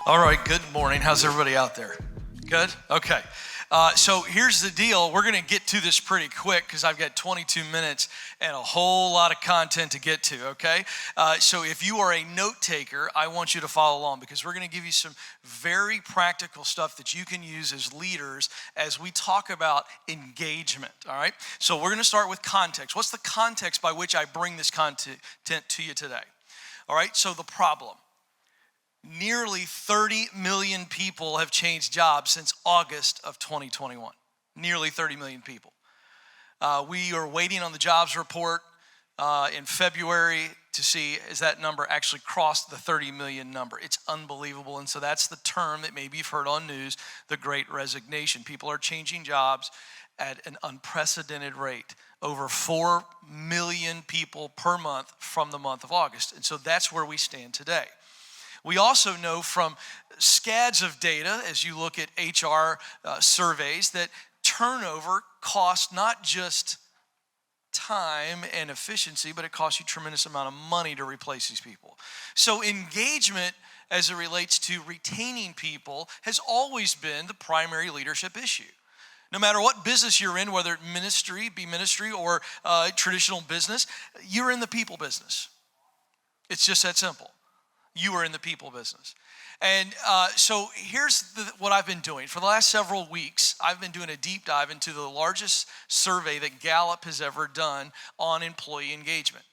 All right, good morning. How's everybody out there? Good? Okay. So here's the deal. We're going to get to this pretty quick because I've got 22 minutes and a whole lot of content to get to, okay? So if you are a note taker, I want you to follow along because we're going to give you some very practical stuff that you can use as leaders as we talk about engagement, all right? So we're going to start with context. What's the context by which I bring this content to you today? All right, so the problem. Nearly 30 million people have changed jobs since August of 2021. Nearly 30 million people. We are waiting on the jobs report in February to see is that number actually crossed the 30 million number. It's unbelievable. And so that's the term that maybe you've heard on news, the Great Resignation. People are changing jobs at an unprecedented rate. Over 4 million people per month from the month of August. And so that's where we stand today. We also know from scads of data, as you look at HR surveys, that turnover costs not just time and efficiency, but it costs you a tremendous amount of money to replace these people. So engagement as it relates to retaining people has always been the primary leadership issue. No matter what business you're in, whether be ministry or traditional business, you're in the people business. It's just that simple. You are in the people business. And so here's what I've been doing. For the last several weeks, I've been doing a deep dive into the largest survey that Gallup has ever done on employee engagement.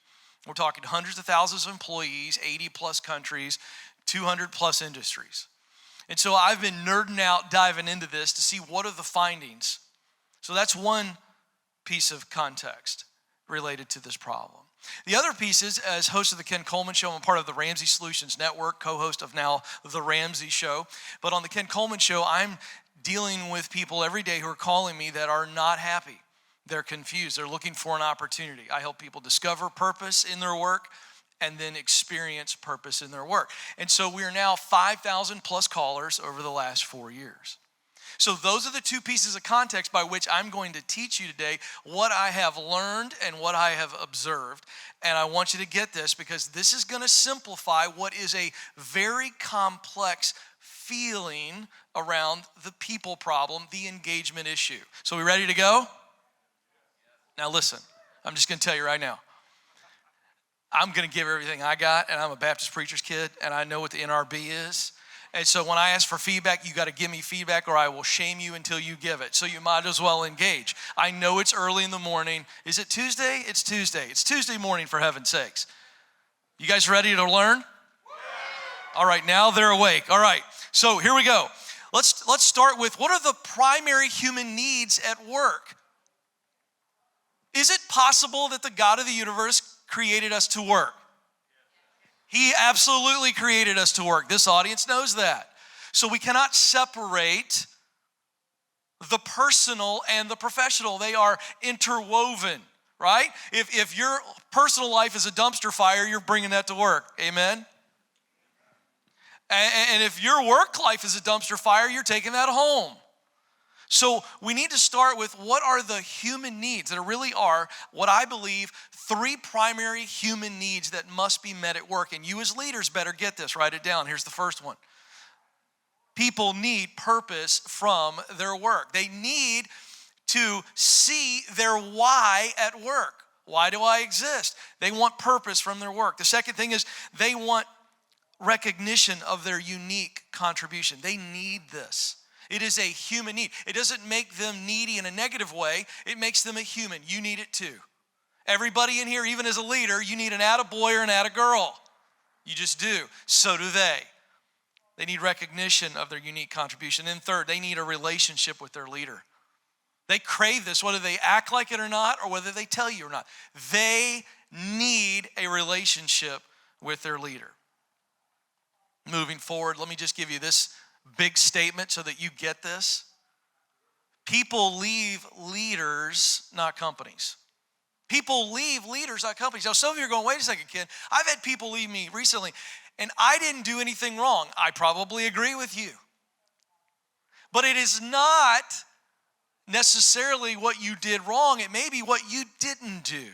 We're talking hundreds of thousands of employees, 80 plus countries, 200 plus industries. And so I've been nerding out, diving into this to see what are the findings. So that's one piece of context related to this problem. The other piece is, as host of the Ken Coleman Show, I'm part of the Ramsey Solutions Network, co-host of now The Ramsey Show. But on the Ken Coleman Show, I'm dealing with people every day who are calling me that are not happy. They're confused. They're looking for an opportunity. I help people discover purpose in their work and then experience purpose in their work. And so we are now 5,000 plus callers over the last 4 years. So those are the two pieces of context by which I'm going to teach you today what I have learned and what I have observed. And I want you to get this because this is going to simplify what is a very complex feeling around the people problem, the engagement issue. So we ready to go? Now listen, I'm just going to tell you right now. I'm going to give everything I got, and I'm a Baptist preacher's kid, and I know what the NRB is. And so when I ask for feedback, you got to give me feedback or I will shame you until you give it. So you might as well engage. I know it's early in the morning. Is it Tuesday? It's Tuesday. It's Tuesday morning, for heaven's sakes. You guys ready to learn? All right, now they're awake. All right, so here we go. Let's start with what are the primary human needs at work? Is it possible that the God of the universe created us to work? He absolutely created us to work. This audience knows that. So we cannot separate the personal and the professional. They are interwoven, right? If your personal life is a dumpster fire, you're bringing that to work. Amen? And if your work life is a dumpster fire, you're taking that home. So we need to start with what are the human needs that really are what I believe 3 primary human needs that must be met at work. And you as leaders better get this, write it down. Here's the first one. People need purpose from their work. They need to see their why at work. Why do I exist? They want purpose from their work. The second thing is they want recognition of their unique contribution. They need this. It is a human need. It doesn't make them needy in a negative way. It makes them a human. You need it too. Everybody in here, even as a leader, you need an attaboy or an attagirl. You just do. So do they. They need recognition of their unique contribution. And third, they need a relationship with their leader. They crave this, whether they act like it or not, or whether they tell you or not. They need a relationship with their leader. Moving forward, let me just give you this big statement so that you get this. People leave leaders, not companies. People leave leaders, not companies. Now, some of you are going, wait a second, Ken. I've had people leave me recently, and I didn't do anything wrong. I probably agree with you. But it is not necessarily what you did wrong. It may be what you didn't do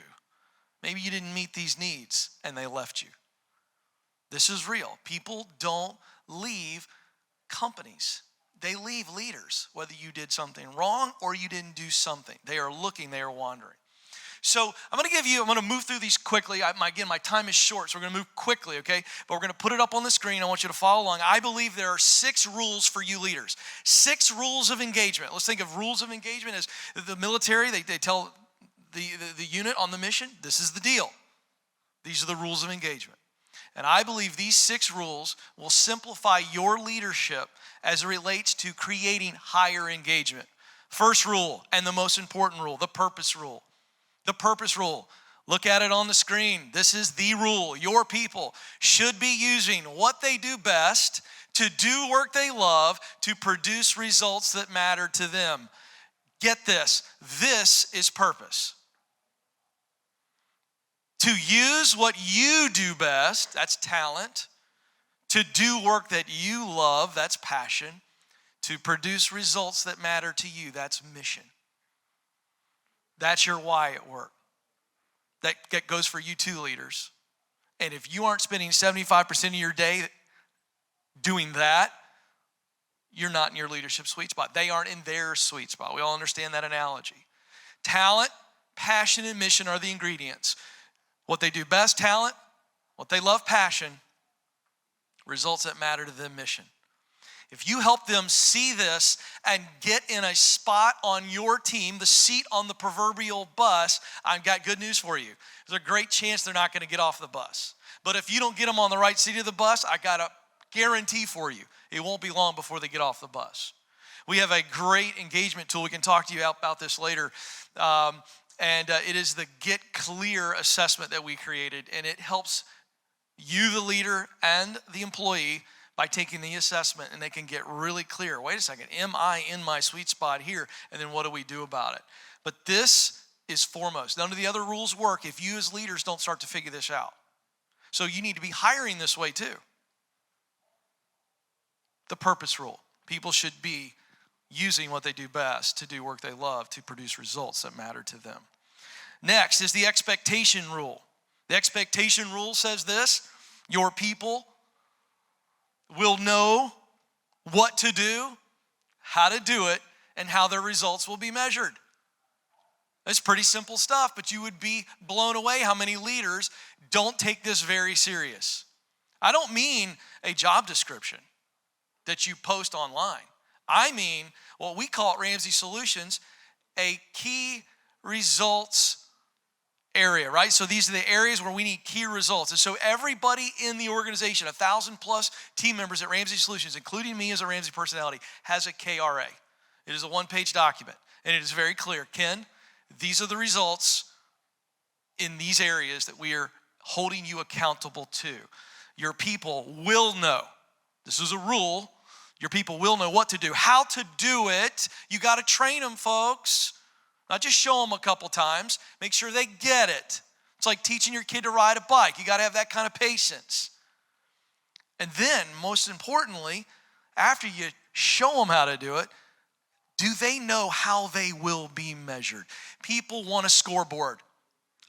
Maybe you didn't meet these needs and they left you. This is real. People don't leave companies. They leave leaders, whether you did something wrong or you didn't do something. They are looking, they are wandering. So I'm going to move through these quickly. Again, my time is short, so we're going to move quickly, okay? But we're going to put it up on the screen. I want you to follow along. I believe there are 6 rules for you leaders. 6 rules of engagement. Let's think of rules of engagement as the military. They tell the unit on the mission, this is the deal. These are the rules of engagement. And I believe these 6 rules will simplify your leadership as it relates to creating higher engagement. First rule, and the most important rule, the purpose rule. The purpose rule. Look at it on the screen. This is the rule. Your people should be using what they do best to do work they love to produce results that matter to them. Get this. This is purpose. To use what you do best, that's talent. To do work that you love, that's passion. To produce results that matter to you, that's mission. That's your why at work. That goes for you too, leaders. And if you aren't spending 75% of your day doing that, you're not in your leadership sweet spot. They aren't in their sweet spot. We all understand that analogy. Talent, passion, and mission are the ingredients. What they do best, talent. What they love, passion. Results that matter to them, mission. If you help them see this and get in a spot on your team, the seat on the proverbial bus, I've got good news for you. There's a great chance they're not going to get off the bus. But if you don't get them on the right seat of the bus, I got a guarantee for you, it won't be long before they get off the bus. We have a great engagement tool. We can talk to you about this later. It is the Get Clear assessment that we created, and it helps you, the leader, and the employee by taking the assessment, and they can get really clear. Wait a second, am I in my sweet spot here? And then what do we do about it? But this is foremost. None of the other rules work if you as leaders don't start to figure this out. So you need to be hiring this way too. The purpose rule. People should be using what they do best to do work they love to produce results that matter to them. Next is the expectation rule. The expectation rule says this: your people will know what to do, how to do it, and how their results will be measured. It's pretty simple stuff, but you would be blown away how many leaders don't take this very serious. I don't mean a job description that you post online. I mean what we call at Ramsey Solutions a key results area, right? So these are the areas where we need key results. And so everybody in the organization, 1,000 plus team members at Ramsey Solutions, including me as a Ramsey personality, has a KRA. It is a 1-page document, and it is very clear. Ken, these are the results in these areas that we are holding you accountable to. Your people will know. This is a rule. Your people will know what to do. How to do it, you got to train them, folks. Not just show them a couple times. Make sure they get it. It's like teaching your kid to ride a bike. You got to have that kind of patience. And then, most importantly, after you show them how to do it, do they know how they will be measured? People want a scoreboard.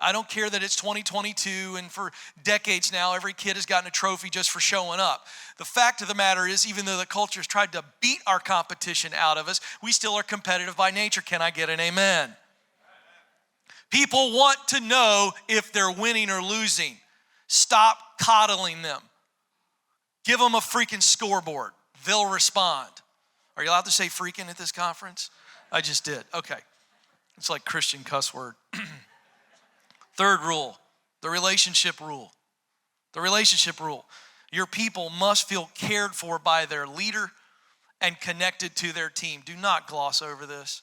I don't care that it's 2022 and for decades now, every kid has gotten a trophy just for showing up. The fact of the matter is, even though the culture has tried to beat our competition out of us, we still are competitive by nature. Can I get an amen? People want to know if they're winning or losing. Stop coddling them. Give them a freaking scoreboard. They'll respond. Are you allowed to say freaking at this conference? I just did. Okay. It's like Christian cuss word. Third rule, the relationship rule. The relationship rule. Your people must feel cared for by their leader and connected to their team. Do not gloss over this.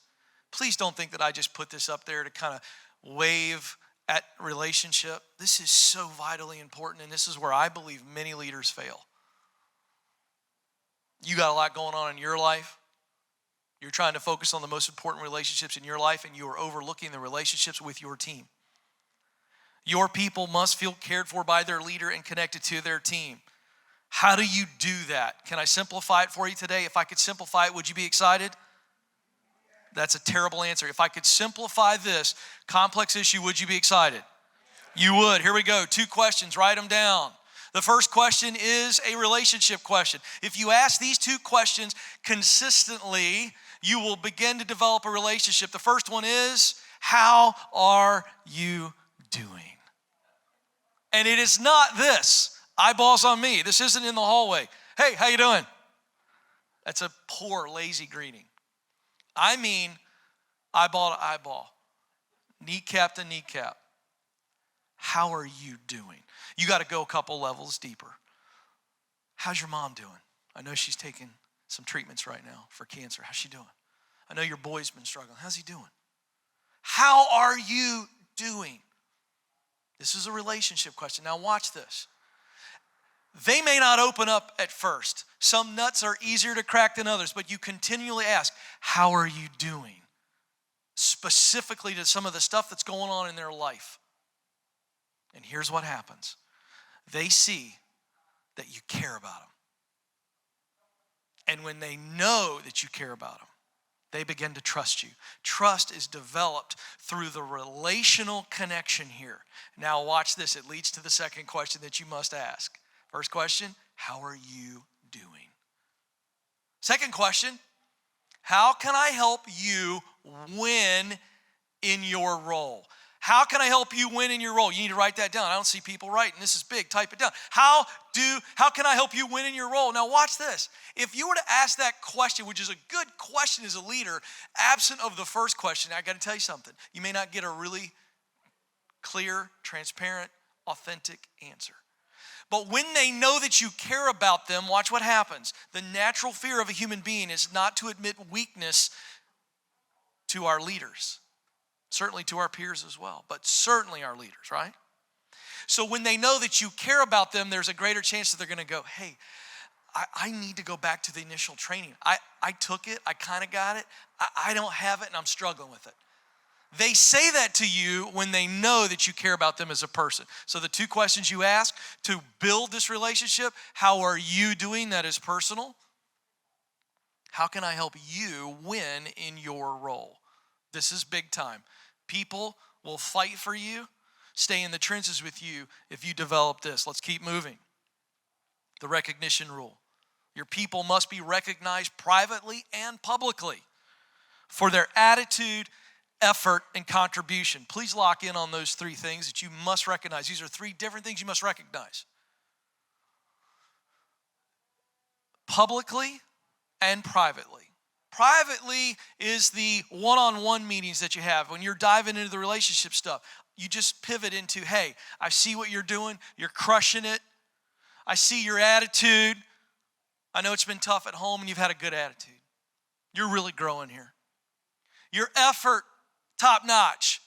Please don't think that I just put this up there to kind of wave at relationship. This is so vitally important, and this is where I believe many leaders fail. You got a lot going on in your life. You're trying to focus on the most important relationships in your life, and you are overlooking the relationships with your team. Your people must feel cared for by their leader and connected to their team. How do you do that? Can I simplify it for you today? If I could simplify it, would you be excited? That's a terrible answer. If I could simplify this complex issue, would you be excited? You would. Here we go. 2 questions. Write them down. The first question is a relationship question. If you ask these 2 questions consistently, you will begin to develop a relationship. The first one is, how are you doing? And it is not this, eyeballs on me. This isn't in the hallway. Hey, how you doing? That's a poor, lazy greeting. I mean eyeball to eyeball, kneecap to kneecap. How are you doing? You got to go a couple levels deeper. How's your mom doing? I know she's taking some treatments right now for cancer. How's she doing? I know your boy's been struggling. How's he doing? How are you doing? This is a relationship question. Now watch this. They may not open up at first. Some nuts are easier to crack than others, but you continually ask, how are you doing? Specifically to some of the stuff that's going on in their life. And here's what happens. They see that you care about them. And when they know that you care about them, they begin to trust you. Trust is developed through the relational connection here. Now watch this. It leads to the second question that you must ask. First question, how are you doing? Second question, how can I help you win in your role? How can I help you win in your role? You need to write that down. I don't see people writing. This is big. Type it down. How can I help you win in your role? Now watch this. If you were to ask that question, which is a good question as a leader, absent of the first question, I got to tell you something. You may not get a really clear, transparent, authentic answer. But when they know that you care about them, watch what happens. The natural fear of a human being is not to admit weakness to our leaders. Certainly to our peers as well, but certainly our leaders, right? So when they know that you care about them, there's a greater chance that they're going to go, hey, I need to go back to the initial training. I took it. I kind of got it. I don't have it, and I'm struggling with it. They say that to you when they know that you care about them as a person. So the 2 questions you ask to build this relationship, how are you doing? That is personal. How can I help you win in your role? This is big time. People will fight for you, stay in the trenches with you if you develop this. Let's keep moving. The recognition rule. Your people must be recognized privately and publicly for their attitude, effort, and contribution. Please lock in on those 3 things that you must recognize. These are 3 different things you must recognize. Publicly and privately. Privately is the one-on-one meetings that you have. When you're diving into the relationship stuff, you just pivot into, hey, I see what you're doing. You're crushing it. I see your attitude. I know it's been tough at home and you've had a good attitude. You're really growing here. Your effort, top notch.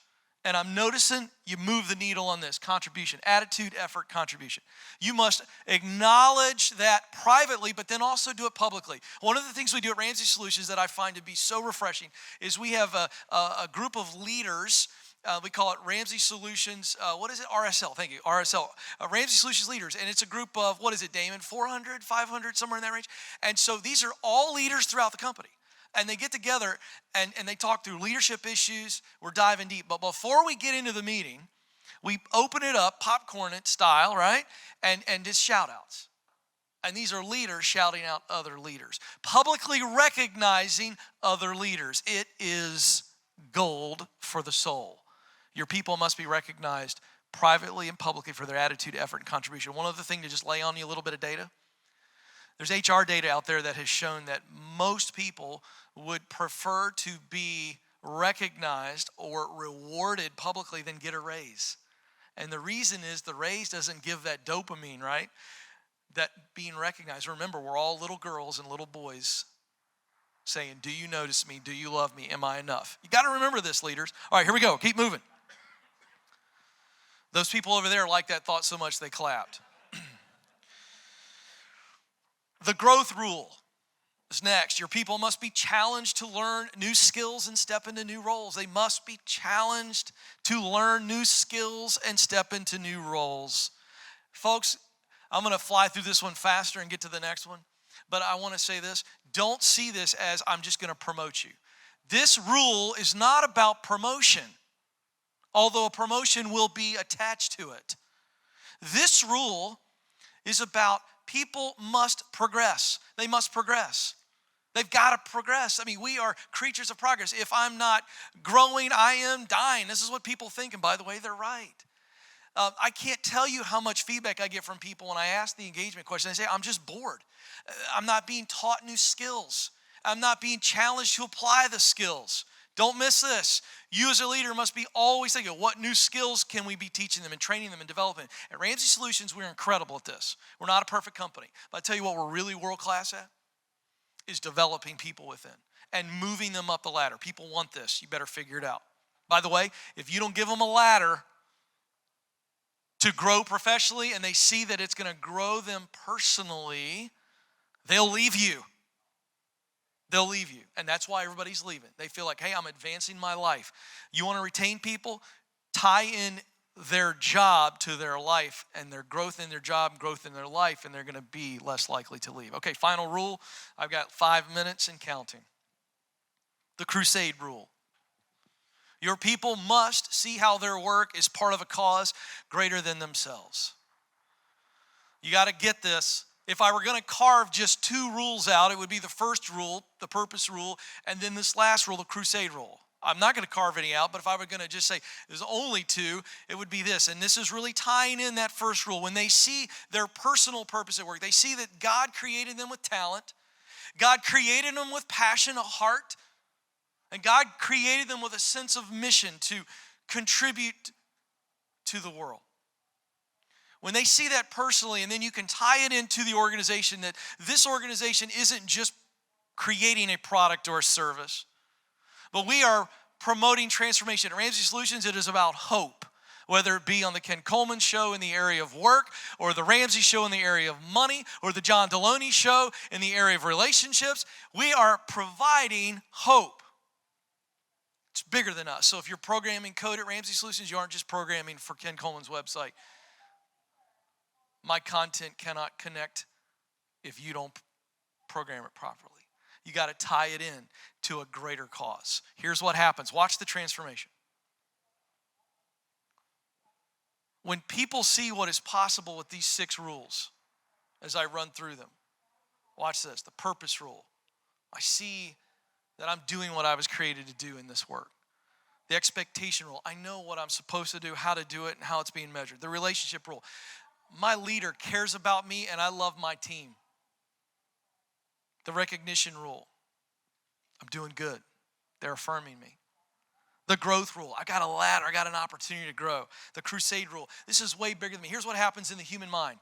And I'm noticing you move the needle on this. Contribution, attitude, effort, contribution. You must acknowledge that privately, but then also do it publicly. One of the things we do at Ramsey Solutions that I find to be so refreshing is we have a group of leaders. We call it Ramsey Solutions, RSL, thank you, RSL. Ramsey Solutions leaders, and it's a group of, 400, 500, somewhere in that range. And so these are all leaders throughout the company. And they get together and they talk through leadership issues. We're diving deep. But before we get into the meeting, we open it up, popcorn it style, right? And just shout outs. And these are leaders shouting out other leaders, publicly recognizing other leaders. It is gold for the soul. Your people must be recognized privately and publicly for their attitude, effort, and contribution. One other thing to just lay on you a little bit of data. There's HR data out there that has shown that most people would prefer to be recognized or rewarded publicly than get a raise. And the reason is the raise doesn't give that dopamine, right? That being recognized. Remember, we're all little girls and little boys saying, do you notice me? Do you love me? Am I enough? You got to remember this, leaders. All right, here we go. Keep moving. Those people over there like that thought so much they clapped. The growth rule is next. Your people must be challenged to learn new skills and step into new roles. They must be challenged to learn new skills and step into new roles. Folks, I'm going to fly through this one faster and get to the next one. But I want to say this. Don't see this as I'm just going to promote you. This rule is not about promotion. although a promotion will be attached to it. This rule is about people must progress. They must progress. They've got to progress. I mean, we are creatures of progress. If I'm not growing, I am dying. This is what people think, and by the way, they're right. I can't tell you how much feedback I get from people when I ask the engagement question. They say, I'm just bored. I'm not being taught new skills. I'm not being challenged to apply the skills. Don't miss this. You as a leader must be always thinking, what new skills can we be teaching them and training them and developing? At Ramsey Solutions, we're incredible at this. We're not a perfect company. But I tell you what we're really world-class at is developing people within and moving them up the ladder. People want this. You better figure it out. By the way, if you don't give them a ladder to grow professionally and they see that it's going to grow them personally, they'll leave you. They'll leave you. And that's why everybody's leaving. They feel like, hey, I'm advancing my life. You want to retain people? Tie in their job to their life and their growth in their job, growth in their life, and they're going to be less likely to leave. Okay, final rule. I've got 5 minutes and counting. The crusade rule. Your people must see how their work is part of a cause greater than themselves. You got to get this. If I were going to carve just 2 rules out, it would be the first rule, the purpose rule, and then this last rule, the crusade rule. I'm not going to carve any out, but if I were going to just say there's only 2, it would be this. And this is really tying in that first rule. When they see their personal purpose at work, they see that God created them with talent, God created them with passion, a heart, and God created them with a sense of mission to contribute to the world. When they see that personally, and then you can tie it into the organization, that this organization isn't just creating a product or a service, but we are promoting transformation. At Ramsey Solutions, it is about hope, whether it be on the Ken Coleman Show in the area of work, or the Ramsey Show in the area of money, or the John Deloney Show in the area of relationships. We are providing hope. It's bigger than us. So if you're programming code at Ramsey Solutions, you aren't just programming for Ken Coleman's website. My content cannot connect if you don't program it properly. You got to tie it in to a greater cause. Here's what happens. Watch the transformation. When people see what is possible with these 6 rules, as I run through them, watch this, the purpose rule. I see that I'm doing what I was created to do in this work. The expectation rule. I know what I'm supposed to do, how to do it, and how it's being measured. The relationship rule. My leader cares about me, and I love my team. The recognition rule. I'm doing good. They're affirming me. The growth rule. I got a ladder. I got an opportunity to grow. The crusade rule. This is way bigger than me. Here's what happens in the human mind.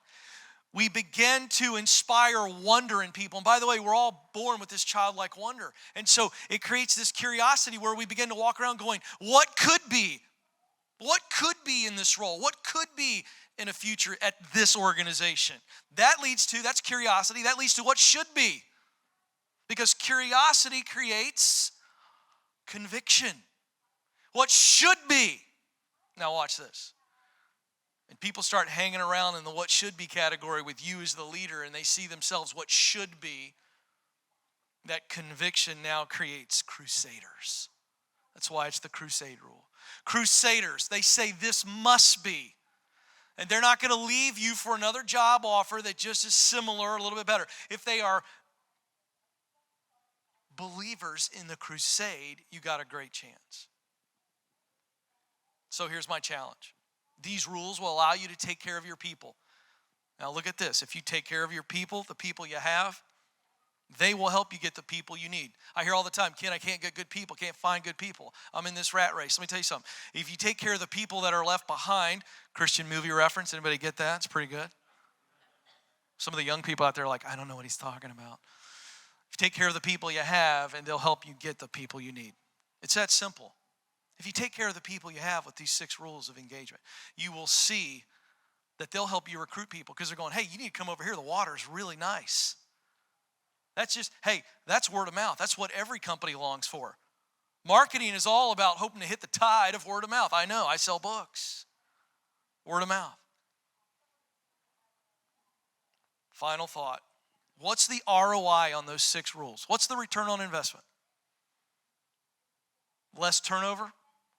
We begin to inspire wonder in people. And by the way, we're all born with this childlike wonder. And so it creates this curiosity where we begin to walk around going, what could be? What could be in this role? What could be in a future at this organization? That's curiosity. That leads to what should be. Because curiosity creates conviction. What should be. Now watch this. And people start hanging around in the what should be category with you as the leader, and they see themselves what should be. That conviction now creates crusaders. That's why it's the crusade rule. Crusaders, they say this must be. And they're not going to leave you for another job offer that just is similar, a little bit better. If they are believers in the crusade, you got a great chance. So here's my challenge. These rules will allow you to take care of your people. Now look at this. If you take care of your people, the people you have, they will help you get the people you need. I hear all the time, Ken, I can't get good people, can't find good people. I'm in this rat race. Let me tell you something. If you take care of the people that are left behind, Christian movie reference, anybody get that? It's pretty good. Some of the young people out there are like, I don't know what he's talking about. If you take care of the people you have, and they'll help you get the people you need. It's that simple. If you take care of the people you have with these 6 rules of engagement, you will see that they'll help you recruit people because they're going, hey, you need to come over here. The water is really nice. That's word of mouth. That's what every company longs for. Marketing is all about hoping to hit the tide of word of mouth. I know, I sell books. Word of mouth. Final thought. What's the ROI on those 6 rules? What's the return on investment? Less turnover,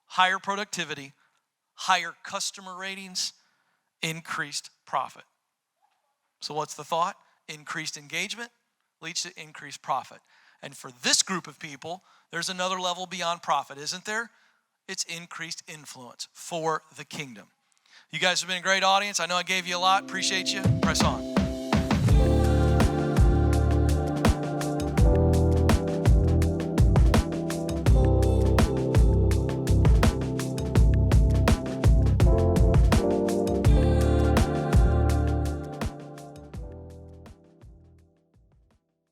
higher productivity, higher customer ratings, increased profit. So what's the thought? Increased engagement leads to increased profit. And for this group of people, there's another level beyond profit, isn't there? It's increased influence for the kingdom. You guys have been a great audience. I know I gave you a lot. Appreciate you. Press on.